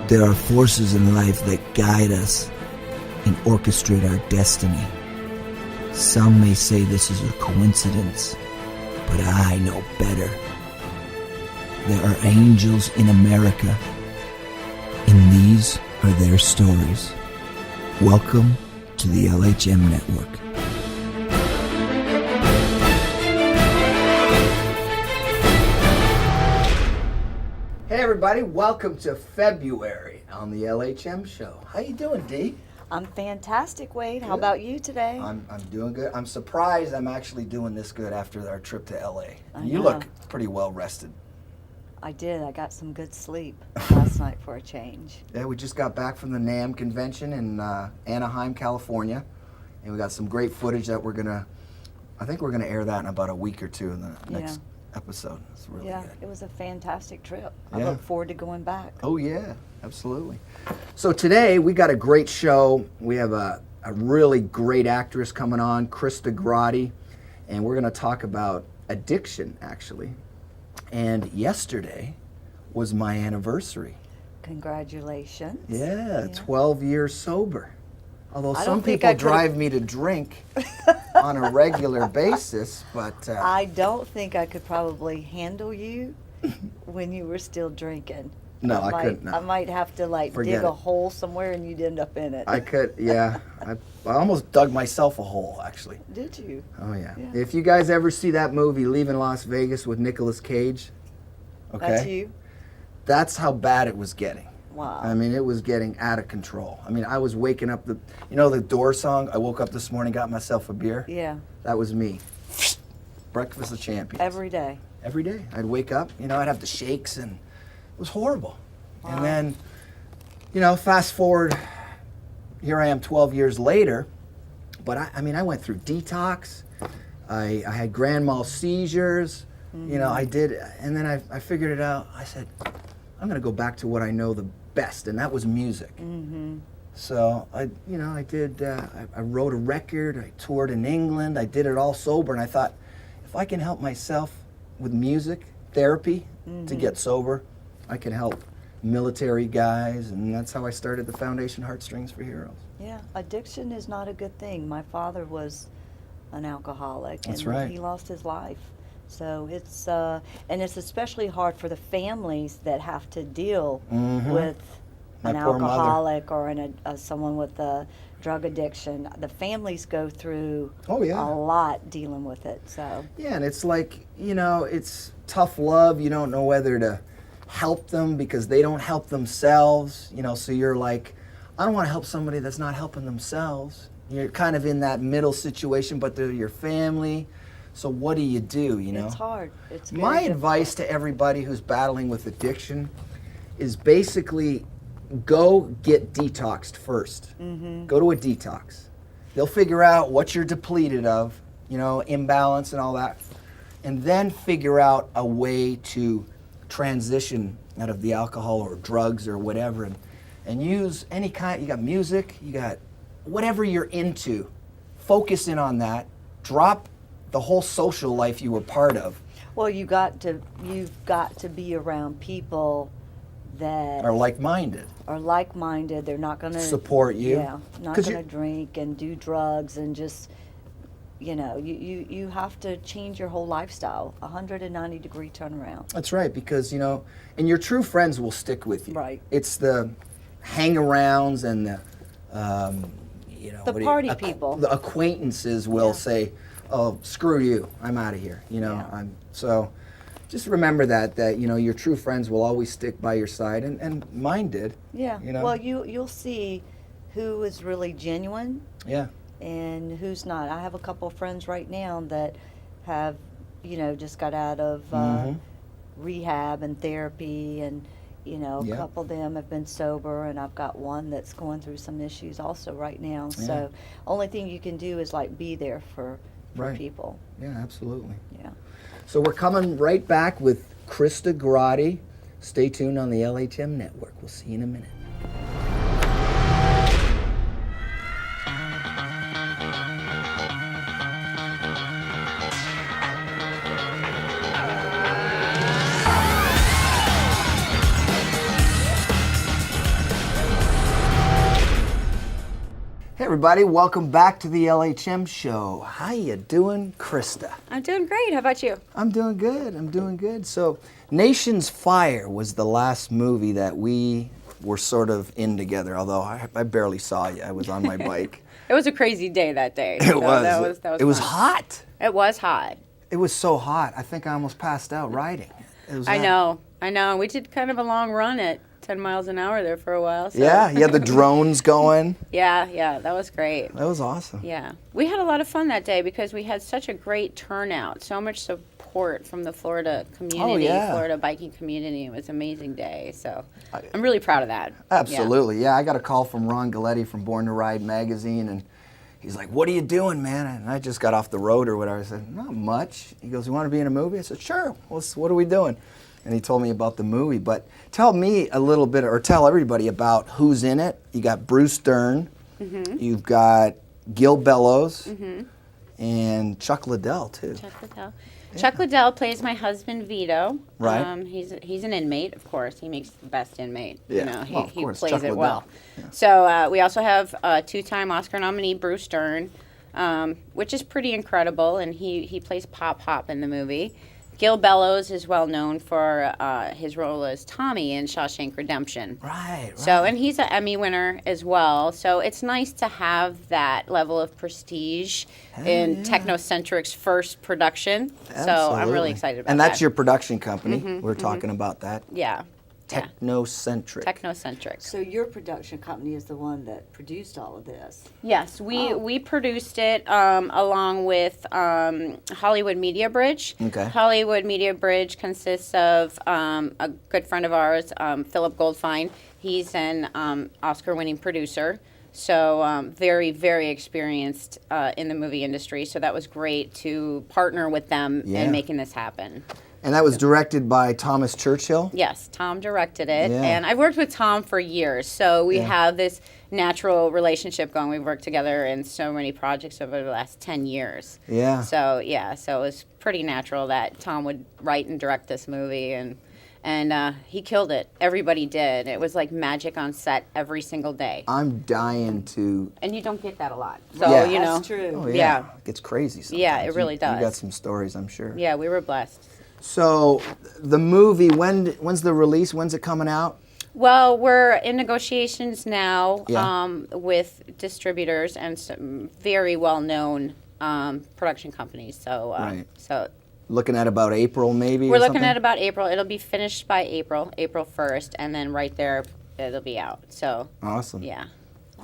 There are forces in life that guide us and orchestrate our destiny. Some may say this is a coincidence, but I know better. There are angels in America, and these are their stories. Welcome to the LHM Network. Hey everybody, welcome to February on the LHM show. How you doing, Dee? I'm fantastic, Wade. How Good. about you today? I'm doing good. I'm surprised I'm actually doing this good after our trip to LA. You know. look pretty well rested. I did. I got some good sleep last night for a change. Yeah, we just got back from the NAMM convention in Anaheim, California, and we got some great footage that I think we're gonna air that in about a week or two in the next episode. It's really good. It was a fantastic trip. I Yeah. look forward to going back. Oh yeah, absolutely. So today we got a great show. We have a really great actress coming on, Krista Grotte, and we're gonna talk about addiction actually. And yesterday was my anniversary. Congratulations. Yeah, 12 years sober. Although I some don't think people I could've- drive me to drink on a regular basis, but I don't think I could probably handle you when you were still drinking. No, I couldn't, no. I might have to Forget dig a it. hole somewhere and you'd end up in it. I could, yeah. I almost dug myself a hole, actually. Did you? Oh, yeah. Yeah. If you guys ever see that movie, Leaving Las Vegas with Nicolas Cage, okay? That's you? That's how bad it was getting. Wow. I mean, it was getting out of control. I mean, I was waking up, the Doors song, I woke up this morning, got myself a beer? Yeah. That was me. Breakfast of Champions. Every day. Every day. I'd wake up, I'd have the shakes, and it was horrible. Wow. And then, fast forward, here I am 12 years later, but I went through detox. I had grand mal seizures. I did, and then I figured it out. I said, I'm gonna go back to what I know the best, and that was music. Mm-hmm. So I wrote a record, I toured in England, I did it all sober, and I thought, if I can help myself with music, therapy, to get sober, I can help military guys, and that's how I started the Foundation Heartstrings for Heroes. Yeah, addiction is not a good thing. My father was an alcoholic, That's and right. he lost his life. So it's especially hard for the families that have to deal with My an poor mother. alcoholic or someone with a drug addiction. The families go through Oh, yeah. a lot dealing with it. So Yeah, and it's like, it's tough love. You don't know whether to help them because they don't help themselves. So you're like, I don't want to help somebody that's not helping themselves. You're kind of in that middle situation, but they're your family. So what do you do, it's hard. It's very My difficult. advice to everybody who's battling with addiction is basically go get detoxed first. Go to a detox. They'll figure out what you're depleted of, imbalance and all that, and then figure out a way to transition out of the alcohol or drugs or whatever, and use any kind. You got music, you got whatever you're into. Focus in on that. Drop the whole social life you were part of. Well, you've got to be around people that Are like-minded. are like-minded. They're not going to Support you. Yeah, not 'Cause going to drink and do drugs and just, you have to change your whole lifestyle. 190-degree turnaround. That's right, because and your true friends will stick with you. Right. It's the hang-arounds and the The party people. The acquaintances will say, "Oh, screw you! I'm out of here." Yeah. So just remember that your true friends will always stick by your side, and mine did. Yeah. You know? Well, you'll see who is really genuine Yeah. and who's not. I have a couple of friends right now that have, just got out of rehab and therapy, and a Yeah. couple of them have been sober, and I've got one that's going through some issues also right now. Yeah. So only thing you can do is be there for Right. people. Yeah, absolutely. Yeah. So we're coming right back with Krista Grotte. Stay tuned on the LHM Network. We'll see you in a minute. everybody. Welcome back to the LHM show. How you doing, Krista? I'm doing great. How about you? I'm doing good. So, Nation's Fire was the last movie that we were sort of in together, although I barely saw you. I was on my bike. It was a crazy day that day. It was. That was it was fun. hot. It was hot. It was so hot. I think I almost passed out riding. It was I that- know. We did kind of a long run at 10 miles an hour there for a while. So. Yeah, you had the drones going. Yeah, that was great. That was awesome. Yeah. We had a lot of fun that day because we had such a great turnout, so much support from the Florida community, Florida biking community. It was an amazing day. So I'm really proud of that. Absolutely. Yeah, I got a call from Ron Galletti from Born to Ride magazine, and he's like, "What are you doing, man?" And I just got off the road or whatever. I said, "Not much." He goes, "You want to be in a movie?" I said, "Sure. What are we doing?" And he told me about the movie. But tell me a little bit, or tell everybody about who's in it. You got Bruce Dern. Mm-hmm. You've got Gil Bellows. And Chuck Liddell, too. Chuck Liddell. Chuck Liddell plays my husband Vito. Right. He's an inmate, of course. He makes the best inmate. Yeah. You know, he, Well, of he course, plays Chuck it Liddell. well. Yeah. So we also have two-time Oscar nominee Bruce Dern, which is pretty incredible, and he plays Pop Hop in the movie. Gil Bellows is well known for his role as Tommy in Shawshank Redemption. Right. So, and he's an Emmy winner as well. So it's nice to have that level of prestige in Technocentric's first production. So I'm really excited about that. And that's your production company. We're talking about that. Yeah. Technocentric. Technocentric. So your production company is the one that produced all of this. Yes, we produced it along with Hollywood Media Bridge. Okay. Hollywood Media Bridge consists of a good friend of ours, Philip Goldfine. He's an Oscar-winning producer, so very, very experienced in the movie industry. So that was great to partner with them in making this happen. And that was directed by Thomas Churchill? Yes, Tom directed it. Yeah. And I've worked with Tom for years, so we have this natural relationship going. We've worked together in so many projects over the last 10 years. Yeah. So, so it was pretty natural that Tom would write and direct this movie, and he killed it. Everybody did. It was like magic on set every single day. I'm dying to... And you don't get that a lot. So, Yeah. you know. That's true. Oh, Yeah. It gets crazy sometimes. Yeah, it really You does. got some stories, I'm sure. Yeah, we were blessed. So, the movie, when's the release? When's it coming out? Well, we're in negotiations now Yeah. with distributors and some very well-known production companies. So, so Looking at about April, maybe? we're or looking something? at about April. It'll be finished by April 1st, and then right there it'll be out. So, Awesome. yeah.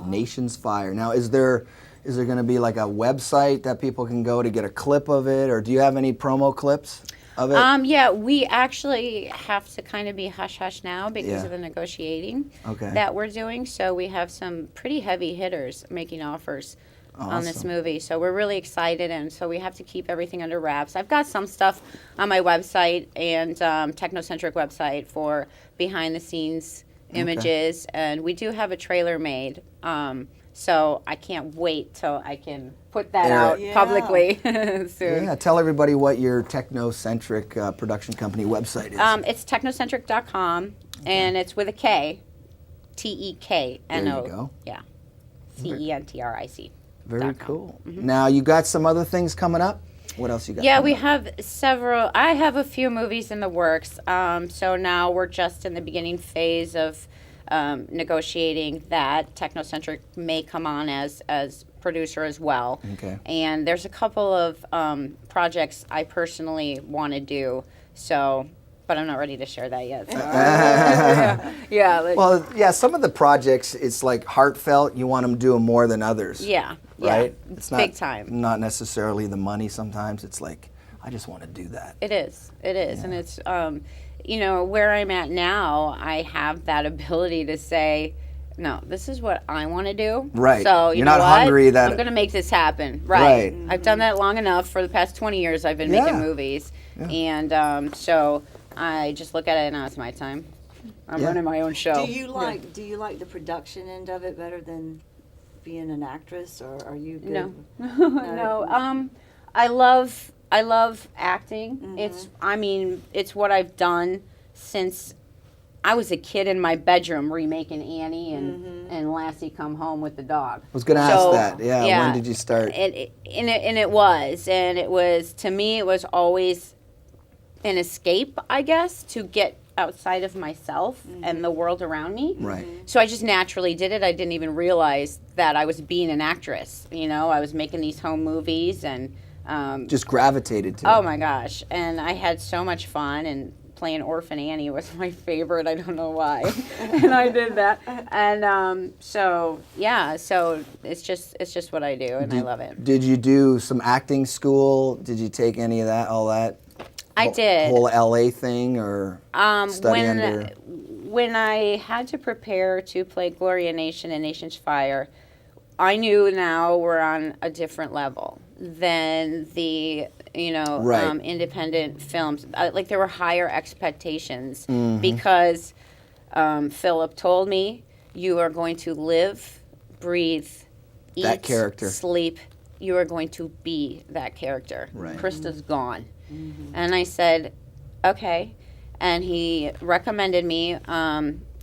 Nation's Fire. Now, is there going to be like a website that people can go to get a clip of it, or do you have any promo clips of it? Yeah, we actually have to kind of be hush-hush now because Yeah. of the negotiating Okay. that we're doing. So we have some pretty heavy hitters making offers on this Awesome. movie. So we're really excited, and so we have to keep everything under wraps. I've got some stuff on my website and Technocentric website for behind-the-scenes images, and we do have a trailer made. So I can't wait till I can put that Yeah. out Yeah. publicly soon. Yeah, tell everybody what your Technocentric production company website is. It's technocentric.com, and it's with a K, Tekno. There you go. Yeah, CENTRIC. Very cool. Now, you got some other things coming up? What else you got? Yeah, coming we up? have several. I have a few movies in the works. So now we're just in the beginning phase of negotiating that. Technocentric may come on as producer as well. Okay. And there's a couple of projects I personally want to do. So, but I'm not ready to share that yet. So. Well, yeah, some of the projects, it's like heartfelt. You want them doing more than others. Yeah. Right? Yeah. It's not, Big time. Not necessarily the money sometimes. It's like, I just want to do that. It is. And it's, you know, where I'm at now, I have that ability to say, no, this is what I want to do. Right. So, You're you not know what? hungry that- I'm going to make this happen. Right. I've done that long enough. For the past 20 years, I've been making movies. And so I just look at it, now it's my time. I'm running my own show. Do you like the production end of it better than being an actress, or are you good? No. No. I love acting. Mm-hmm. It's what I've done since I was a kid in my bedroom remaking Annie and Lassie Come Home with the Dog. I was going to ask that. Yeah. When did you start? It was to me it was always an escape, I guess, to get outside of myself and the world around me. Right. So I just naturally did it. I didn't even realize that I was being an actress. You know, I was making these home movies and just gravitated to it. oh my gosh, and I had so much fun, and playing Orphan Annie was my favorite. I don't know why. And I did that. And so it's just what I do, and I love it. Did you do some acting school? Did you take any of that, all that? I did. Whole LA thing, or study under? When I had to prepare to play Gloria Nation and Nation's Fire, I knew now we're on a different level than the Right. independent films. Like there were higher expectations because Philip told me you are going to live, breathe, eat, That character. sleep. You are going to be that character. Right. Krista's gone. And I said, okay. And he recommended me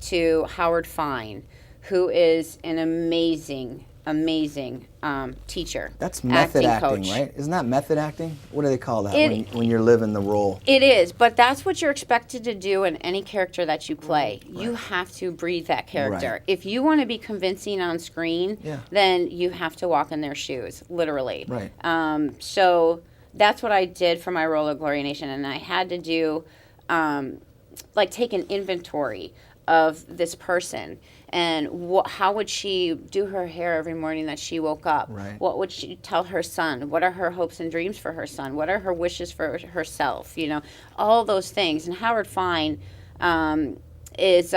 to Howard Fine, who is an amazing teacher. That's method acting, coach. right? Isn't that method acting? What do they call that when you're living the role? It is, but that's what you're expected to do in any character that you play. Right. You have to breathe that character. Right. If you want to be convincing on screen, then you have to walk in their shoes, literally. Right. So that's what I did for my role of Gloria Nation, and I had to do, take an inventory of this person and how would she do her hair every morning that she woke up? Right. What would she tell her son? What are her hopes and dreams for her son? What are her wishes for herself? All those things. And Howard Fine is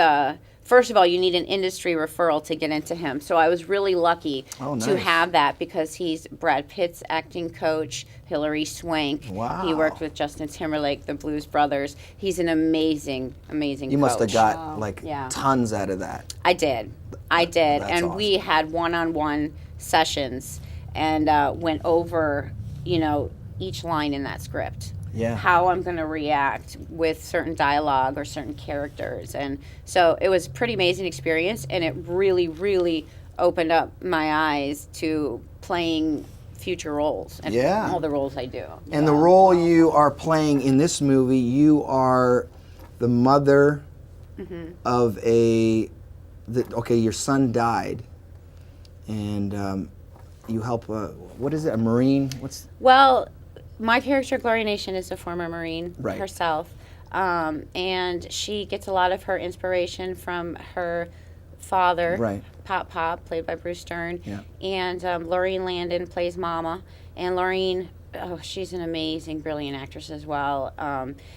first of all, you need an industry referral to get into him. So I was really lucky to have that because he's Brad Pitt's acting coach, Hilary Swank. Wow. He worked with Justin Timberlake, the Blues Brothers. He's an amazing You must have got tons out of that. I did. That's And awesome. we had one-on-one sessions and went over, each line in that script. Yeah. How I'm going to react with certain dialogue or certain characters. And so it was a pretty amazing experience, and it really, really opened up my eyes to playing future roles and all the roles I do. And the role you are playing in this movie, you are the mother of your son died, and you help, what is it, a Marine? Well, my character, Gloria Nation, is a former Marine herself, and she gets a lot of her inspiration from her father, Pop, played by Bruce Stern, and Laureen Landon plays Mama, and Laureen, she's an amazing, brilliant actress as well.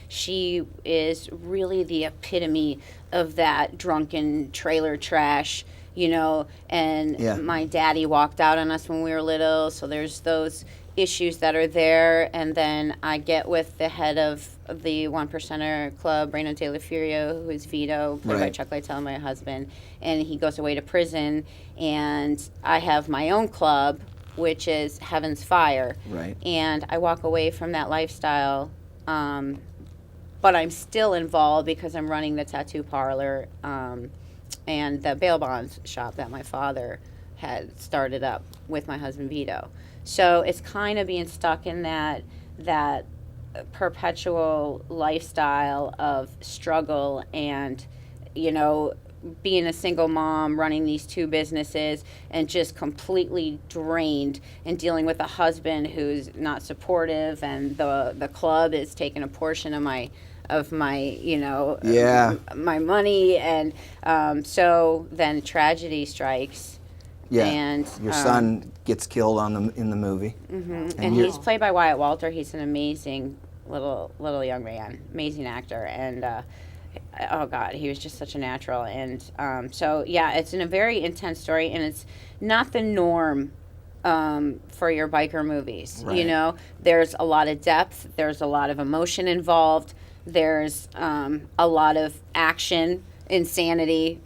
She is really the epitome of that drunken trailer trash, and my daddy walked out on us when we were little, so there's those issues that are there, and then I get with the head of the One Percenter Club, Reno De La Furio, who is Vito, played by Chuck Littell, my husband, and he goes away to prison, and I have my own club, which is Heaven's Fire, and I walk away from that lifestyle, but I'm still involved because I'm running the tattoo parlor and the bail bonds shop that my father had started up with my husband Vito. So it's kind of being stuck in that perpetual lifestyle of struggle and, being a single mom, running these two businesses, and just completely drained and dealing with a husband who's not supportive, and the club is taking a portion of my my money, and so then tragedy strikes. Yeah, and your son gets killed in the movie. And he's played by Wyatt Walter. He's an amazing little young man, amazing actor, and oh God, he was just such a natural. And so yeah, it's in a very intense story, and it's not the norm for your biker movies. There's a lot of depth, there's a lot of emotion involved, there's a lot of action, insanity,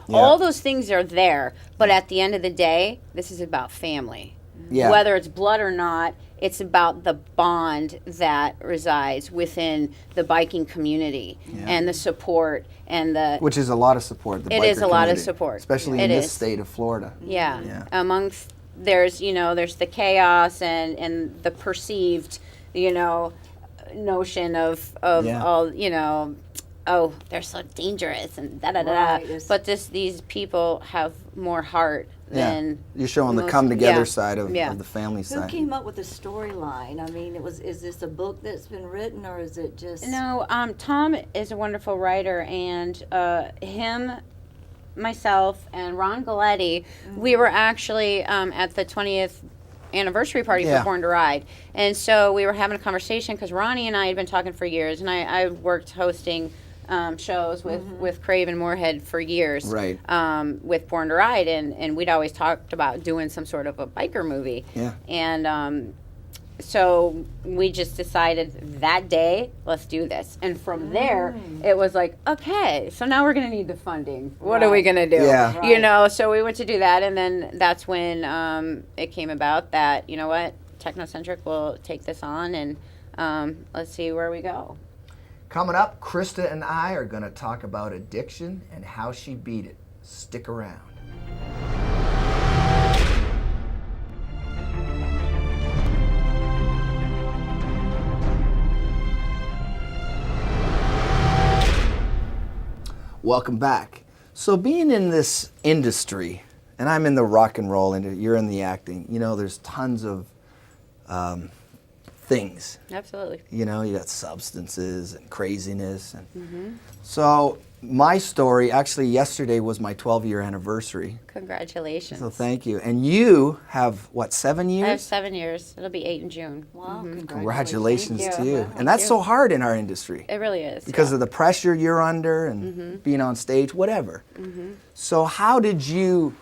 all those things are there, but at the end of the day, this is about family. Yeah. Whether it's blood or not, it's about the bond that resides within the biking community and the support and the. Which is a lot of support. The It biker is a lot of community, support. especially It in this is. state of Florida. Yeah. Amongst there's there's the chaos and the perceived notion of all oh, they're so dangerous and da da da. Right. But these people have more heart than You're showing the most- come together yeah. side of Yeah. the family Who side. came up with the storyline? I mean, is this a book that's been written, or is it just? No, Tom is a wonderful writer, and him, myself, and Ron Galletti, we were actually at the 20th anniversary party Yeah. for Born to Ride, and so we were having a conversation because Ronnie and I had been talking for years, and I worked hosting shows with Crave and Moorhead for years, Right. with Born to Ride, and we'd always talked about doing some sort of a biker movie, Yeah. and so we just decided that day, let's do this. And from there, it was like, okay, so now we're going to need the funding. What are we going to do? Yeah. Right. So we went to do that. And then that's when it came about that, you know what, Technocentric will take this on and let's see where we go. Coming up, Krista and I are going to talk about addiction and how she beat it. Stick around. Welcome back. So being in this industry, and I'm in the rock and roll industry, you're in the acting, there's tons of things. Absolutely. You got substances and craziness. And so my story, actually yesterday was my 12-year anniversary. Congratulations. So thank you. And you have, what, 7 years? I have 7 years. It'll be 8 in June. Wow! Congratulations Thank to you. you. Thank And that's you. so hard in our industry It really is. because of the pressure you're under and being on stage, whatever. So how did you,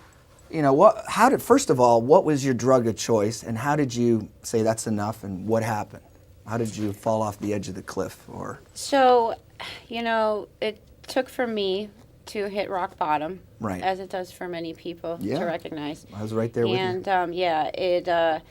first of all, what was your drug of choice and how did you say that's enough and what happened? How did you fall off the edge of the cliff or? So, it took for me to hit rock bottom, Right. as it does for many people Yeah. to recognize. I was right there with you. And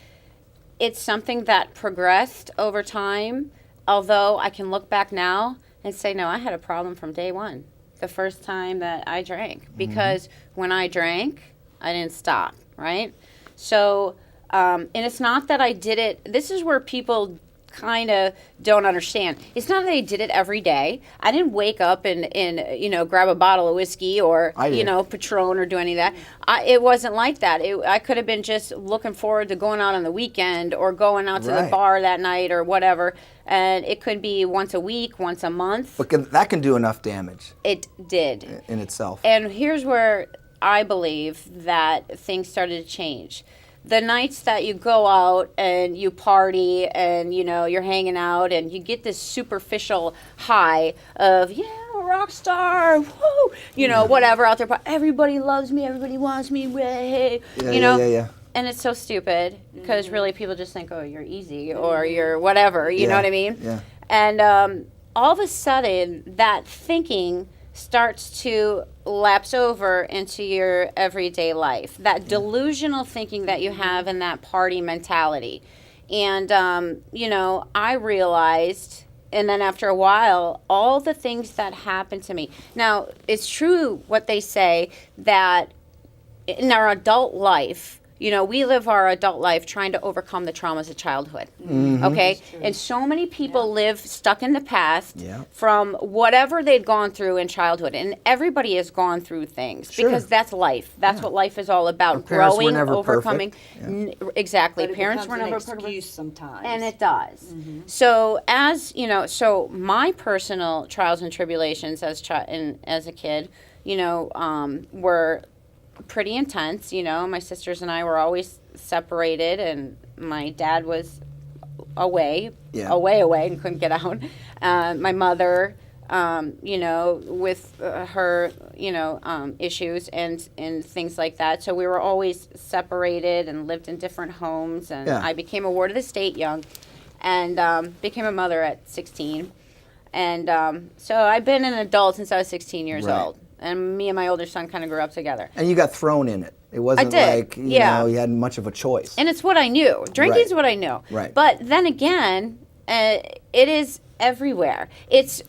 it's something that progressed over time. Although I can look back now and say, no, I had a problem from day one, the first time that I drank, because when I drank, I didn't stop. Right. So, and it's not that I did it. This is where people kind of don't understand. It's not that I did it every day. I didn't wake up and grab a bottle of whiskey or Patron or do any of that. It wasn't like that. I could have been just looking forward to going out on the weekend or going out to the bar that night or whatever. And it could be once a week, once a month. But that can do enough damage It did. in itself. And here's where I believe that things started to change. The nights that you go out and you party and you're hanging out and you get this superficial high of rock star, woo, whatever out there, but everybody loves me, everybody wants me, hey, Yeah. and it's so stupid because really people just think, oh, you're easy or you're whatever, you know what I mean? Yeah. And all of a sudden that thinking starts to lapse over into your everyday life. That delusional thinking that you have in that party mentality. And, I realized, and then after a while, all the things that happened to me. Now, it's true what they say that in our adult life, we live our adult life trying to overcome the traumas of childhood. Okay? And so many people live stuck in the past from whatever they'd gone through in childhood. And everybody has gone through things because that's life. That's what life is all about. Our parents were Growing, never overcoming. perfect. But Parents it were becomes never an perfect. excuse sometimes. And it does. So so my personal trials and tribulations as a kid, were pretty intense. My sisters and I were always separated, and my dad was away, and couldn't get out. My mother, with her, issues and things like that. So we were always separated and lived in different homes. And I became a ward of the state young, and became a mother at 16. And so I've been an adult since I was 16 years old. And me and my older son kind of grew up together. And you got thrown in it. It wasn't did, like, you yeah. know, you had much of a choice. And it's what I knew. Drinking's Right. what I knew. Right. But then again, it is everywhere. It's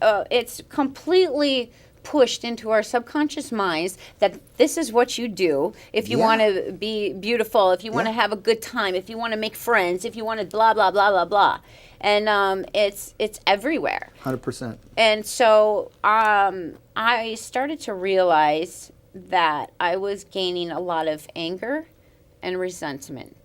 completely pushed into our subconscious minds that this is what you do if you Yeah. want to be beautiful, if you want to Yeah. have a good time, if you want to make friends, if you want to blah blah blah blah blah. And it's everywhere. 100%. And so I started to realize that I was gaining a lot of anger and resentment.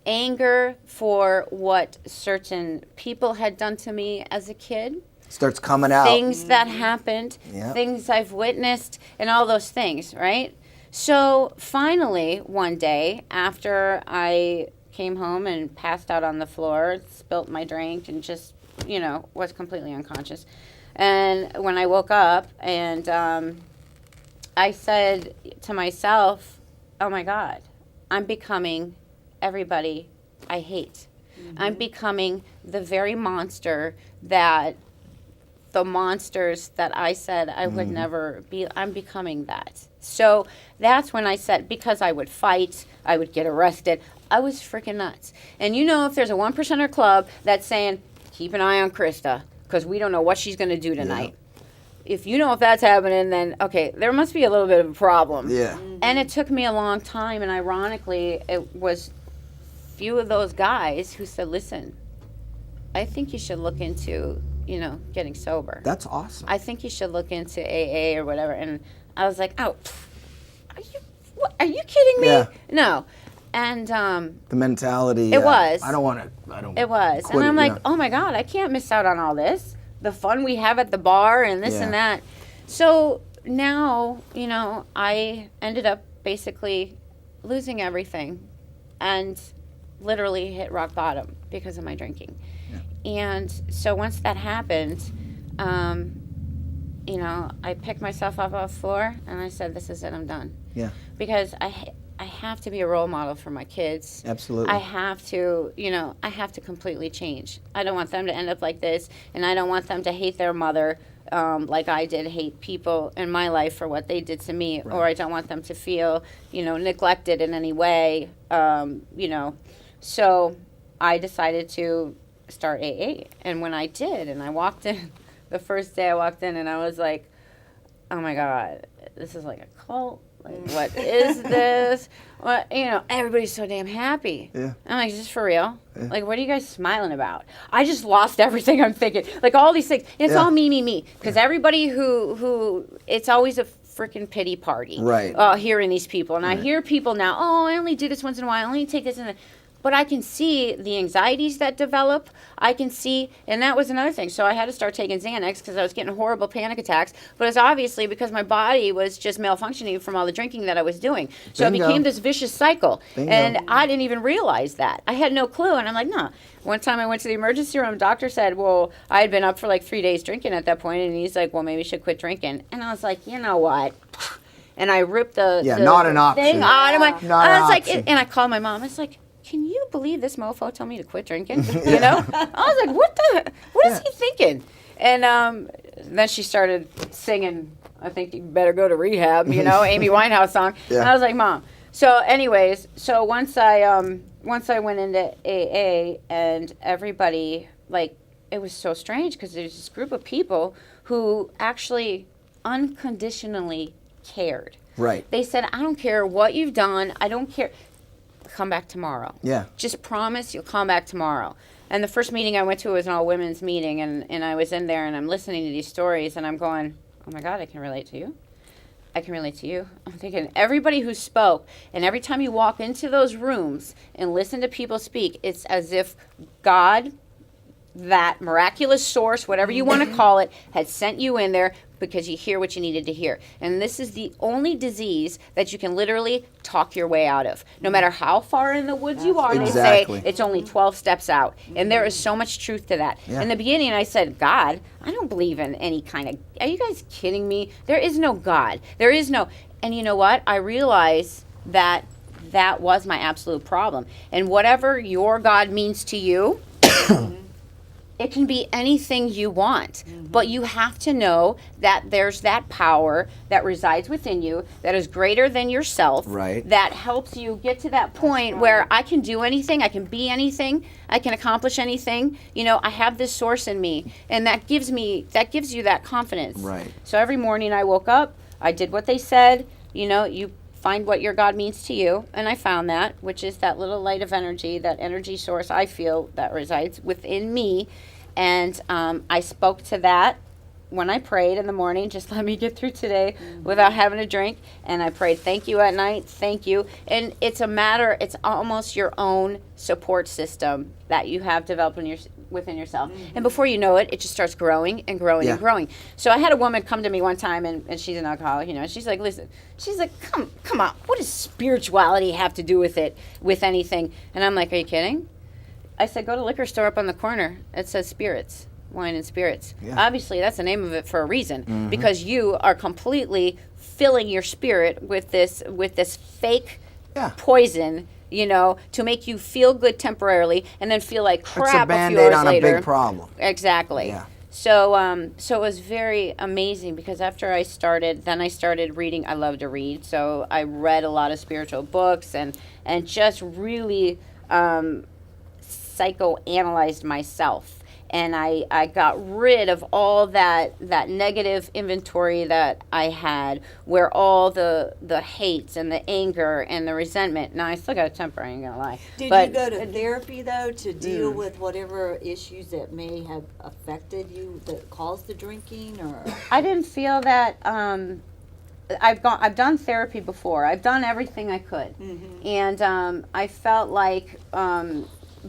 Anger for what certain people had done to me as a kid, Starts coming out. things that happened, Yeah. things I've witnessed, and all those things, right? So finally, one day, after I came home and passed out on the floor, spilt my drink, and just, was completely unconscious. And when I woke up, and I said to myself, oh my God, I'm becoming everybody I hate. I'm becoming the very monster that the monsters that I said I would never be. I'm becoming that. So that's when I said, because I would fight, I would get arrested. I was freaking nuts. And if there's a 1%er club that's saying, keep an eye on Krista, because we don't know what she's going to do tonight. If you know if that's happening, then, okay, there must be a little bit of a problem. Yeah. And it took me a long time, and ironically, it was few of those guys who said, listen, I think you should look into, getting sober. That's awesome. I think you should look into AA or whatever. And I was like, oh, are you kidding me? Yeah. No. And The mentality. It was. I don't want to. it was. And I'm like, oh my God, I can't miss out on all this. The fun we have at the bar and this and that. So now, I ended up basically losing everything and literally hit rock bottom because of my drinking. And so once that happened, I picked myself up off the floor and I said, this is it, I'm done. Yeah. Because I have to be a role model for my kids. Absolutely. I have to, I have to completely change. I don't want them to end up like this, and I don't want them to hate their mother like I did hate people in my life for what they did to me, or I don't want them to feel, neglected in any way, So I decided to start AA, and when I did, and I walked in, the first day I walked in, and I was like, oh my God, this is like a cult. Like, what is this? What, everybody's so damn happy. Yeah. I'm like, is this for real? Yeah. Like, what are you guys smiling about? I just lost everything I'm thinking. Like, all these things. And it's all me. Because everybody who, it's always a freaking pity party. Right. Hearing these people. And I hear people now, I only do this once in a while. I only take this and that. But I can see the anxieties that develop. I can see, and that was another thing. So I had to start taking Xanax because I was getting horrible panic attacks. But it's obviously because my body was just malfunctioning from all the drinking that I was doing. So Bingo. it became this vicious cycle. Bingo. And I didn't even realize that. I had no clue. And I'm like, no. One time I went to the emergency room, doctor said, well, I had been up for like 3 days drinking at that point, and he's like, well, maybe you should quit drinking. And I was like, you know what? And I ripped the not an option. thing out of my, Not I an was like, option. and I called my mom. It's like, can you believe this mofo told me to quit drinking? I was like, what is he thinking? And then she started singing, I think you better go to rehab, Amy Winehouse song. Yeah. And I was like, Mom. So anyways, once I went into AA, and everybody, like, it was so strange because there's this group of people who actually unconditionally cared. Right. They said, I don't care what you've done. I don't care. Come back tomorrow. Yeah. Just promise you'll come back tomorrow. And the first meeting I went to was an all-women's meeting, and I was in there, and I'm listening to these stories, and I'm going, oh, my God, I can relate to you. I can relate to you. I'm thinking, everybody who spoke, and every time you walk into those rooms and listen to people speak, it's as if God, that miraculous source, whatever you want to call it, had sent you in there because you hear what you needed to hear. And this is the only disease that you can literally talk your way out of. No matter how far in the woods you are, Exactly. they say it's only 12 steps out. And there is so much truth to that. Yeah. In the beginning, I said, God, I don't believe in any kind of, are you guys kidding me? There is no God. There is no, and you know what? I realized that was my absolute problem. And whatever your God means to you, It can be anything you want, but you have to know that there's that power that resides within you that is greater than yourself. Right. That helps you get to that point where I can do anything, I can be anything, I can accomplish anything. You know, I have this source in me, and that gives you that confidence. Right. So every morning I woke up, I did what they said. You know, you find what your God means to you, and I found that, which is that little light of energy, that energy source I feel that resides within me, and I spoke to that when I prayed in the morning. Just let me get through today without having a drink, and I prayed thank you at night, thank you, and it's almost your own support system that you have developed within yourself, and before you know it, it just starts growing and growing and growing. So I had a woman come to me one time, and she's an alcoholic, you know, and she's like, listen, she's like, come on, what does spirituality have to do with anything? And I'm like, are you kidding? I said, go to the liquor store up on the corner. It says spirits, wine and spirits. Yeah. Obviously, that's the name of it for a reason, because you are completely filling your spirit with this fake poison, you know, to make you feel good temporarily and then feel like crap It's a a few Band-Aid hours on later. a big problem. Exactly. Yeah. So so it was very amazing, because after I started reading. I love to read, so I read a lot of spiritual books and just really psychoanalyzed myself. And I got rid of all that negative inventory that I had, where all the hates and the anger and the resentment. Now, I still got a temper, I ain't gonna lie. Did but you go to therapy, though, to deal with whatever issues that may have affected you that caused the drinking? Or I didn't feel that. I've done therapy before. I've done everything I could, and I felt like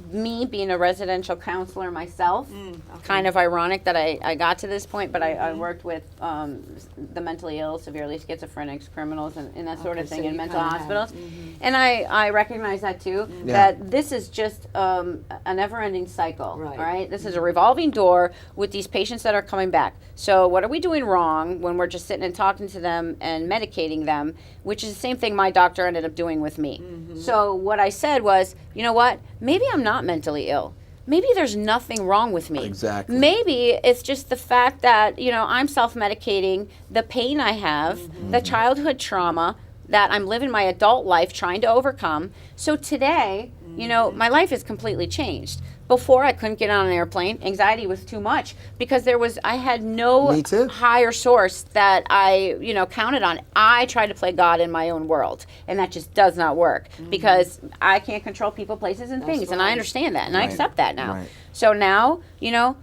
me being a residential counselor myself, kind of ironic that I got to this point, but I worked with the mentally ill, severely schizophrenics, criminals, and that sort of thing so in you mental kinda hospitals. And I recognize that too, Yeah. that this is just a never-ending cycle, Right. all right? This is a revolving door with these patients that are coming back. So what are we doing wrong when we're just sitting and talking to them and medicating them, which is the same thing my doctor ended up doing with me. So what I said was, you know what, maybe I'm not mentally ill. Maybe there's nothing wrong with me. Exactly. Maybe it's just the fact that, you know, I'm self-medicating the pain I have, the childhood trauma that I'm living my adult life trying to overcome. So today, you know, my life is completely changed. Before, I couldn't get on an airplane. Anxiety was too much because I had no Me too. higher source that I, you know, counted on. I tried to play God in my own world, and that just does not work because I can't control people, places, and things, and I understand that, and I Right. accept that now. Right. So now, you know,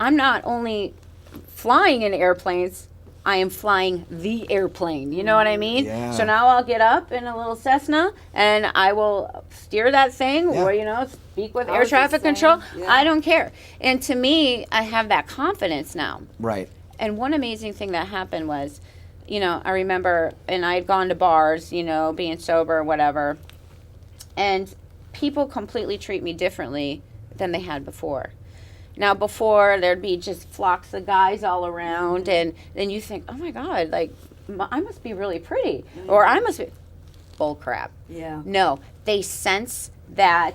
I'm not only flying in airplanes, I am flying the airplane. You know what I mean? Yeah. So now I'll get up in a little Cessna and I will steer that thing, Yeah. or, you know, speak with I air was the traffic same, control. yeah. I don't care. And to me, I have that confidence now. Right. And one amazing thing that happened was, you know, I remember, and I had gone to bars, you know, being sober or whatever, and people completely treat me differently than they had before. Now, before, there'd be just flocks of guys all around, and then you think, oh my God, like, I must be really pretty, or I must be. Bull crap. yeah. No, they sense that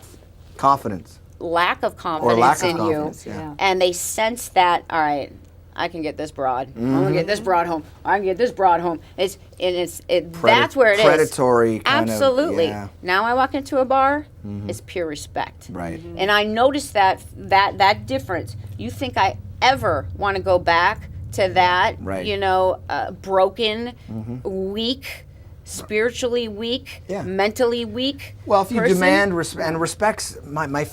Confidence. lack of confidence lack of in confidence, you, yeah. and they sense that, all right, I can get this broad. I'm Mm-hmm. gonna get this broad home. I can get this broad home. That's where it is. Predatory kind of, Absolutely. yeah. Now I walk into a bar, it's pure respect. Right. And I noticed that difference. You think I ever want to go back to that? Right. You know, broken, weak, spiritually weak, Yeah. mentally weak. Well, if you person? demand respect, and respect's my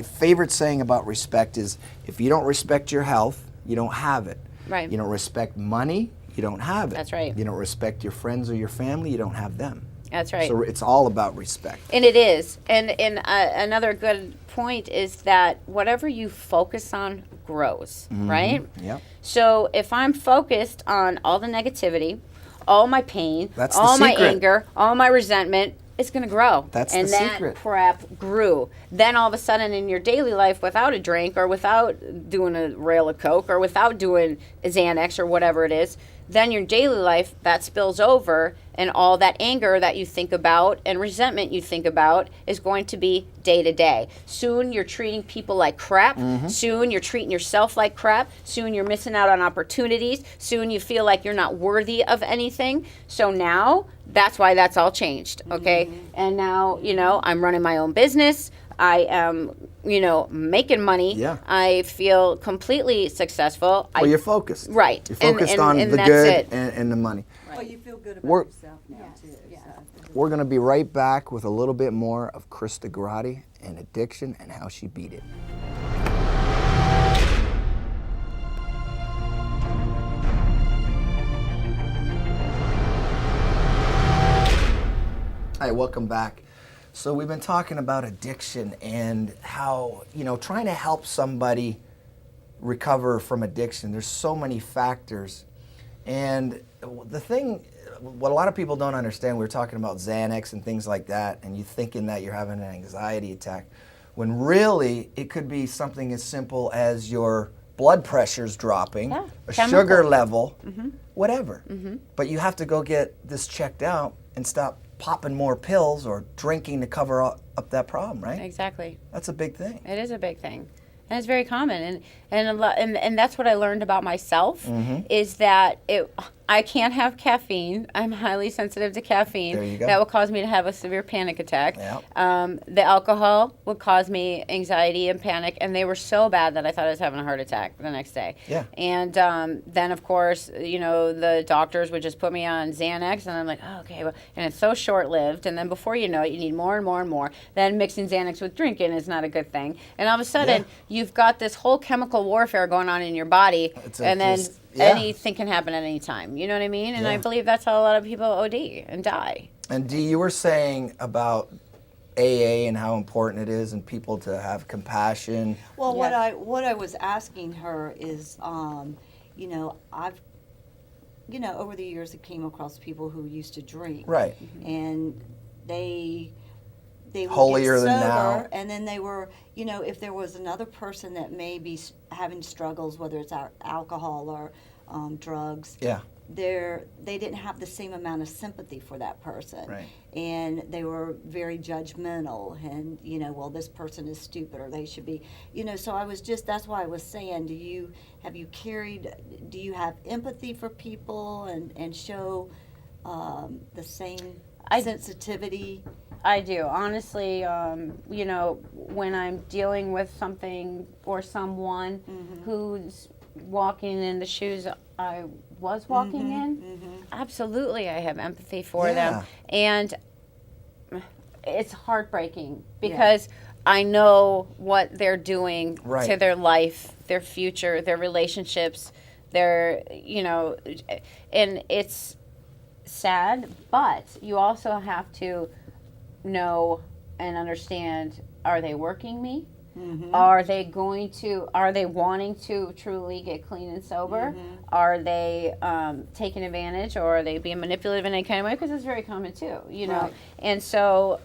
favorite saying about respect is, if you don't respect your health, you don't have it. Right. You don't respect money, you don't have it. That's right. You don't respect your friends or your family, you don't have them. That's right. So it's all about respect. And it is. And another good point is that whatever you focus on grows, right? Yep. So if I'm focused on all the negativity, all my pain, That's the all my secret. anger, all my resentment, it's going to grow. That's and the that secret. prep grew. Then all of a sudden in your daily life, without a drink or without doing a rail of Coke or without doing Xanax or whatever it is, then your daily life, that spills over, and all that anger that you think about and resentment you think about is going to be day to day. Soon you're treating people like crap. Soon you're treating yourself like crap. Soon you're missing out on opportunities. Soon you feel like you're not worthy of anything. So now that's why that's all changed, okay? And now, I'm running my own business. I am, making money. Yeah. I feel completely successful. Well, you're focused. Right. You're focused on and the that's good it. and the money. Well, you feel good about We're- yourself now, too. So. We're going to be right back with a little bit more of Krista Grotte and addiction and how she beat it. Hi, welcome back. So we've been talking about addiction and how, trying to help somebody recover from addiction. There's so many factors. And the thing, what a lot of people don't understand, we were talking about Xanax and things like that, and you thinking that you're having an anxiety attack, when really it could be something as simple as your blood pressure's dropping, Yeah, a chemical. sugar level, whatever. But you have to go get this checked out and stop popping more pills or drinking to cover up that problem, right? Exactly. That's a big thing. It is a big thing, and it's very common, and that's what I learned about myself is that I can't have caffeine. I'm highly sensitive to caffeine. There you go. That will cause me to have a severe panic attack. Yep. The alcohol would cause me anxiety and panic, and they were so bad that I thought I was having a heart attack the next day. Yeah. And then, of course, the doctors would just put me on Xanax, and I'm like, oh, okay, well, and it's so short-lived. And then before you know it, you need more and more and more. Then mixing Xanax with drinking is not a good thing. And all of a sudden, you've got this whole chemical warfare going on in your body, and then anything can happen at any time. You know what I mean? And I believe that's how a lot of people OD and die. And Dee, you were saying about AA and how important it is and people to have compassion. Well, Yes. what I was asking her is, I've, over the years I came across people who used to drink, Right. and they would Holier get than sober, now. and then they were, if there was another person that may be having struggles, whether it's alcohol or drugs, Yeah. they didn't have the same amount of sympathy for that person. Right. And they were very judgmental and, well, this person is stupid or they should be, so that's why I was saying, do you have empathy for people and show the same sensitivity? I do. Honestly, when I'm dealing with something or someone who's walking in the shoes I was walking in, absolutely I have empathy for them. And it's heartbreaking because I know what they're doing to their life, their future, their relationships, and it's sad, but you also have to know and understand, are they working me? Are they wanting to truly get clean and sober? Are they taking advantage, or are they being manipulative in any kind of way? Because it's very common too, Right. And so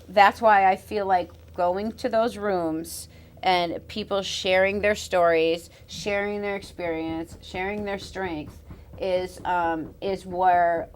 that's why I feel like going to those rooms and people sharing their stories, sharing their experience, sharing their strength is where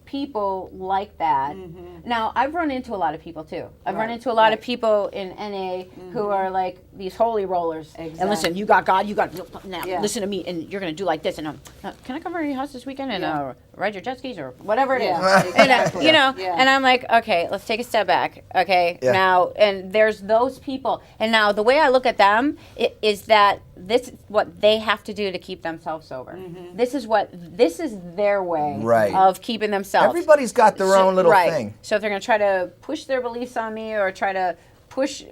people like that. Now, I've run into a lot of people too. I've run into a lot of people in NA who are like these holy rollers. And listen, you got God, you got now. Listen to me, and you're gonna do like this. And can I come over to your house this weekend and ride your jet skis or whatever it is? Exactly. And and I'm like, okay, let's take a step back. Okay, now, and there's those people, and now the way I look at them is that this is what they have to do to keep themselves sober. This is their way of keeping themselves. Everybody's got their own little thing. So if they're going to try to push their beliefs on me or try to push,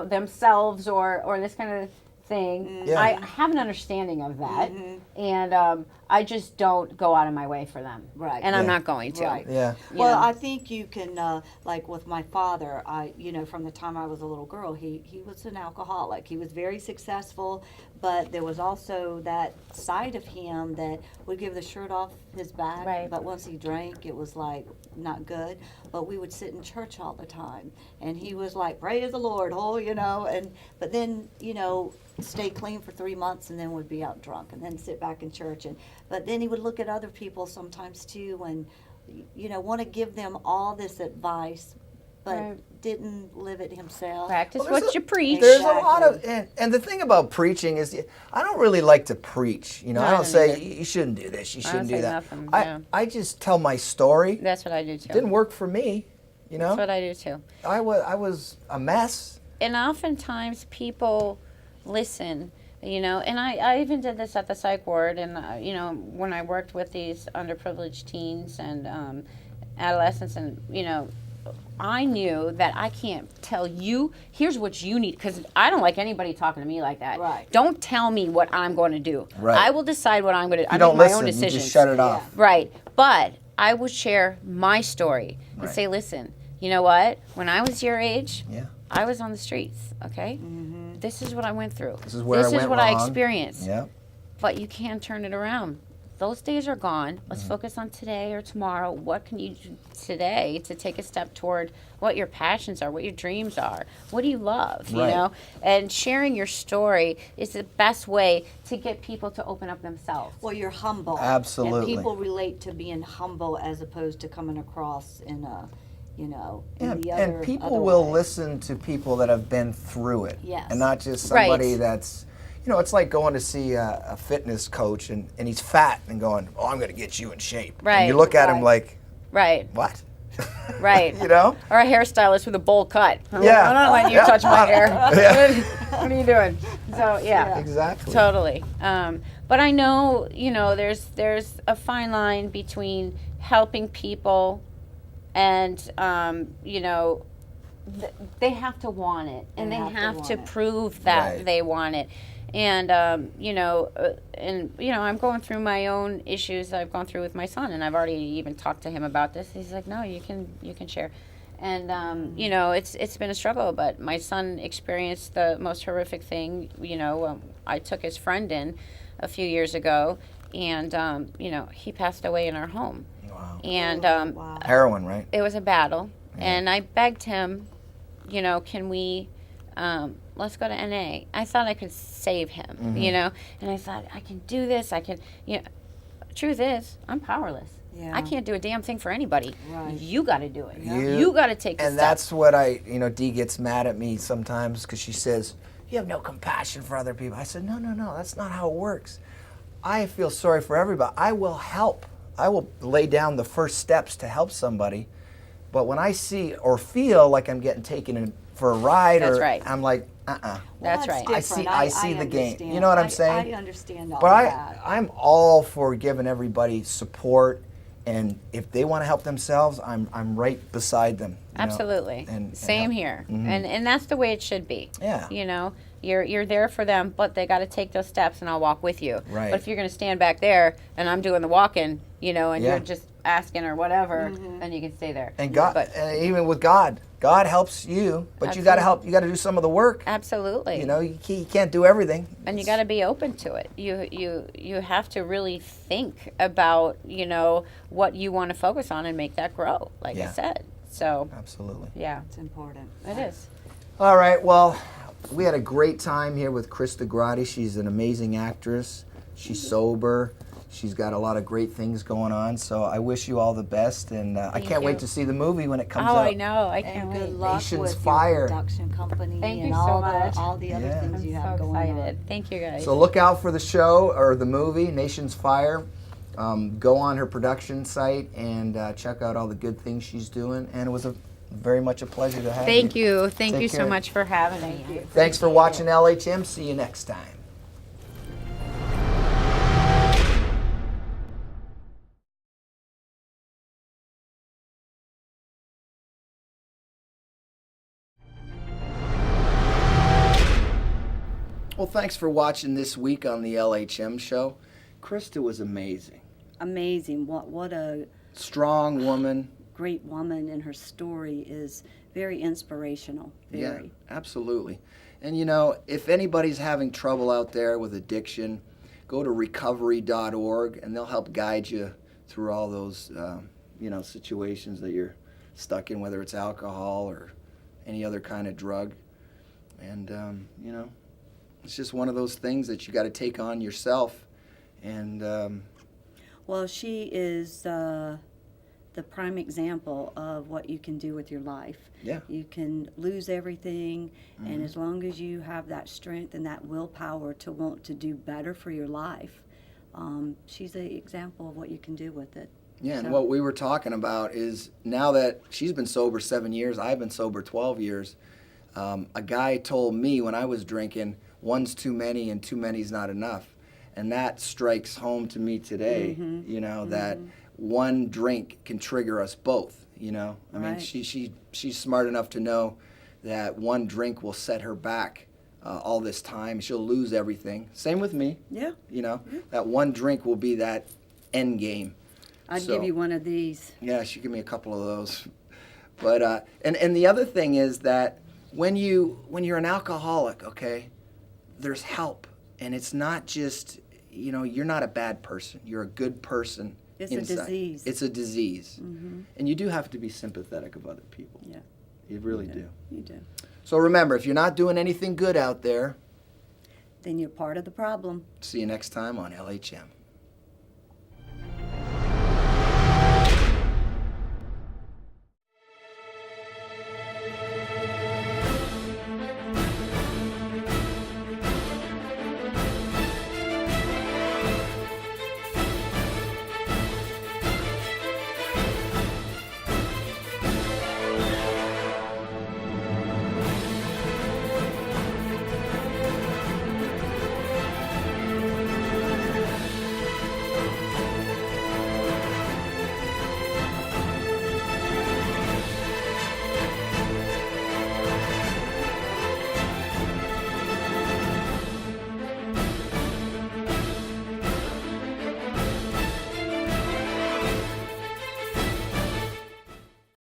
themselves or this kind of thing, I have an understanding of that. And I just don't go out of my way for them. Right. And I'm Yeah. not going to. Right. Yeah. You Well, know. I think you can, like with my father, from the time I was a little girl, he was an alcoholic. He was very successful, but there was also that side of him that would give the shirt off his back. Right. But once he drank, it was like not good. But we would sit in church all the time, and he was like, "Praise the Lord," but then stay clean for 3 months and then would be out drunk and then sit back in church but then he would look at other people sometimes too and want to give them all this advice but Right. didn't live it himself. Practice Well, there's what a- you preach. There's a lot of, Exactly. and the thing about preaching is, I don't really like to preach. No, I I don't don't say either. you shouldn't do this, you I don't shouldn't do say that. nothing, yeah. I just tell my story. That's what I do too. Didn't work for me, That's what I do too. I was a mess. And oftentimes people listen, and I even did this at the psych ward, and when I worked with these underprivileged teens and adolescents, and I knew that I can't tell you, here's what you need, because I don't like anybody talking to me like that. Right. Don't tell me what I'm going to do. Right. I will decide what I'm going to do. You I don't make my listen, own you decisions. just shut it off. Right. But I would share my story and Right. say, listen, you know what? When I was your age, Yeah. I was on the streets, okay? This is what I went through. This is where I went what I wrong. experienced. Yeah. But you can turn it around. Those days are gone. Let's Mm-hmm. focus on today or tomorrow. What can you do today to take a step toward what your passions are, what your dreams are? What do you love, you Right. know? And sharing your story is the best way to get people to open up themselves. Well, you're humble. Absolutely. And people relate to being humble as opposed to coming across in a, in the other. And people other will way. listen to people that have been through it. Yes. And not just somebody Right. that's, it's like going to see a fitness coach and he's fat and going, oh, I'm going to get you in shape. Right. And you look at him Right. like, Right, what? right. You know? Or a hairstylist with a bowl cut. Yeah. I'm not letting you Yeah. touch my hair. Yeah. What are you doing? So, yeah. Exactly. Totally. But I know, there's a fine line between helping people and, they have to want it. And they have to want it. prove that Right. they want it. And, I'm going through my own issues that I've gone through with my son. And I've already even talked to him about this. He's like, no, you can share. And, it's been a struggle, but my son experienced the most horrific thing. I took his friend in a few years ago, and, he passed away in our home. Wow. And Wow. Heroin, right? it was a battle. Yeah. And I begged him, can we, let's go to NA. I thought I could save him, Mm-hmm. and I thought, I can do this. I can, truth is, I'm powerless. Yeah. I can't do a damn thing for anybody. Right. You got to do it. You- You got to take the And step. that's what Dee gets mad at me sometimes because she says, you have no compassion for other people. I said, no, that's not how it works. I feel sorry for everybody. I will help. I will lay down the first steps to help somebody. But when I see or feel like I'm getting taken in for a ride, That's or right. I'm like, Well, That's right. I see- different. I see the game. understand. You know what I'm saying? I understand all But of that. I'm all for giving everybody support, and if they want to help themselves, I'm right beside them. Absolutely. and Same help. here. And that's the way it should be. Yeah. You're there for them, but they got to take those steps, and I'll walk with you. Right. But if you're going to stand back there and I'm doing the walking, and Yeah. you're just asking or whatever, then you can stay there. And God, But even with God helps you, but you got to Absolutely. help. You got to do some of the work. absolutely. You can't do everything. And you got to be open to it. You have to really think about what you want to focus on and make that grow. Like I Yeah. said. So Absolutely. yeah, It's important. it is. All right. Well, we had a great time here with Krista Grotte. She's an amazing actress. She's sober. She's got a lot of great things going on. So I wish you all the best, and I Thank can't wait you. to see the movie when it comes Oh, out. I know. I can't And wait. good luck Nation's with Fire. your production company Thank and you so all much. the other Yeah. things I'm you so have going excited. on. Thank you guys. So look out for the show or the movie, Nation's Fire. Go on her production site and check out all the good things she's doing. And it was very much a pleasure to have you. Thank you. Thank Take you care. so much for having me. Thanks for watching LHM. See you next time. Well, thanks for watching this week on the LHM show. Krista was amazing. Amazing. What a Strong woman. great woman, and her story is very inspirational. Very. Yeah, absolutely. And you know, if anybody's having trouble out there with addiction, go to recovery.org and they'll help guide you through all those, situations that you're stuck in, whether it's alcohol or any other kind of drug. And, it's just one of those things that you got to take on yourself. And, Well, she is the prime example of what you can do with your life. yeah. You can lose everything, Mhm. and as long as you have that strength and that willpower to want to do better for your life, she's an example of what you can do with it. Yeah, and So- what we were talking about is now that she's been sober 7 years, I've been sober 12 years. A guy told me when I was drinking, one's too many and too many's not enough. And that strikes home to me today, that one drink can trigger us both, I mean, Right. she's smart enough to know that one drink will set her back all this time. She'll lose everything. Same with me, Yeah, that one drink will be that end game. I'd So- give you one of these. Yeah, she give me a couple of those. But and the other thing is that when you're an alcoholic, okay, there's help, and it's not just you're not a bad person. You're a good person. It's inside. a disease. It's a disease, Mm-hmm. and you do have to be sympathetic of other people. Yeah. You really do. You do. So remember, if you're not doing anything good out there, Then you're part of the problem. see you next time on LHM.